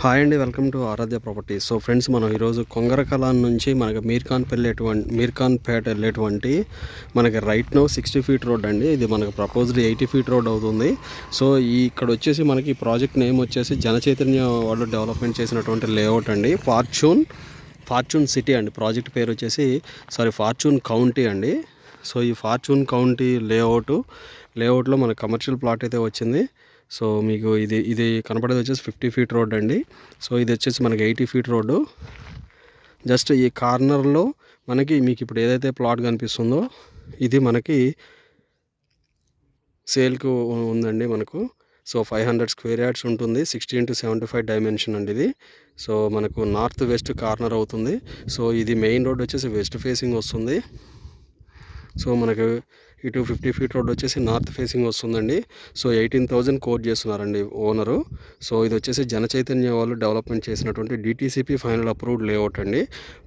Hi అండి, welcome to Aaradhya properties. So friends, మనం ఈరోజు కొంగరకలాన్ నుంచి మనకి మీర్ఖాన్పేట వెళ్ళేటువంటి మనకి రైట్ నో 60 ఫీట్ రోడ్ అండి. ఇది మనకు ప్రపోజ్డ్ 80 ఫీట్ రోడ్ అవుతుంది. సో ఇక్కడ వచ్చేసి మనకి ప్రాజెక్ట్ నేమ్ వచ్చేసి జనచైతన్య వాళ్ళు డెవలప్మెంట్ చేసినటువంటి లేఅవుట్ అండి. ఫార్చ్యూన్ సిటీ అండి. ప్రాజెక్ట్ పేరు వచ్చేసి ఫార్చ్యూన్ కౌంటీ అండి. సో ఈ ఫార్చ్యూన్ కౌంటీ లేఅవుట్లో మనకు కమర్షియల్ ప్లాట్ అయితే వచ్చింది. సో మీకు ఇది కనపడేది వచ్చేసి 50 ఫీట్ రోడ్ అండి. సో ఇది వచ్చేసి మనకి 80 ఫీట్ రోడ్డు. జస్ట్ ఈ కార్నర్లో మీకు ఇప్పుడు ఏదైతే ప్లాట్ కనిపిస్తుందో ఇది మనకి సేల్కు ఉందండి మనకు. సో 500 స్క్వేర్ యార్డ్స్ ఉంటుంది. 60x75 డైమెన్షన్ అండి ఇది. సో మనకు నార్త్ వెస్ట్ కార్నర్ అవుతుంది. సో ఇది మెయిన్ రోడ్ వచ్చేసి వెస్ట్ ఫేసింగ్ వస్తుంది. సో మనకు ఇటు 50 ఫీట్ రోడ్ వచ్చేసి నార్త్ ఫేసింగ్ వస్తుందండి. సో 18,000 కోట్ చేస్తున్నారండి ఓనరు. సో ఇది వచ్చేసి జనచైతన్య వాళ్ళు డెవలప్మెంట్ చేసినటువంటి డిటీసీపీ ఫైనల్ అప్రూవ్డ్ లేఅవుట్ అండి.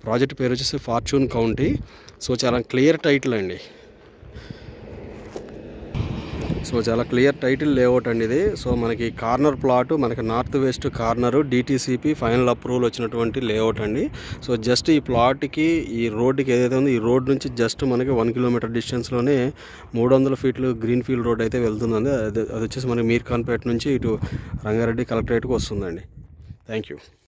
ప్రాజెక్ట్ పేరు వచ్చేసి ఫార్చ్యూన్ కౌంటీ. సో చాలా క్లియర్ టైటిల్ అండి. సో చాలా క్లియర్ టైటిల్ లేఅవుట్ అండి ఇది. సో మనకి కార్నర్ ప్లాట్ మనకి north west corner DTCP final approval వచ్చినటువంటి లేఅవుట్ అండి. సో జస్ట్ ఈ ప్లాట్కి ఈ రోడ్డుకి ఏదైతే ఉందో ఈ రోడ్ నుంచి జస్ట్ మనకి 1 కిలోమీటర్ డిస్టెన్స్లోనే 300 ఫీట్లు గ్రీన్ ఫీల్డ్ రోడ్ అయితే వెళ్తుందండి. అది వచ్చేసి మనకి మీర్ఖాన్పేట నుంచి ఇటు రంగారెడ్డి కలెక్టరేట్కి వస్తుందండి. Thank you.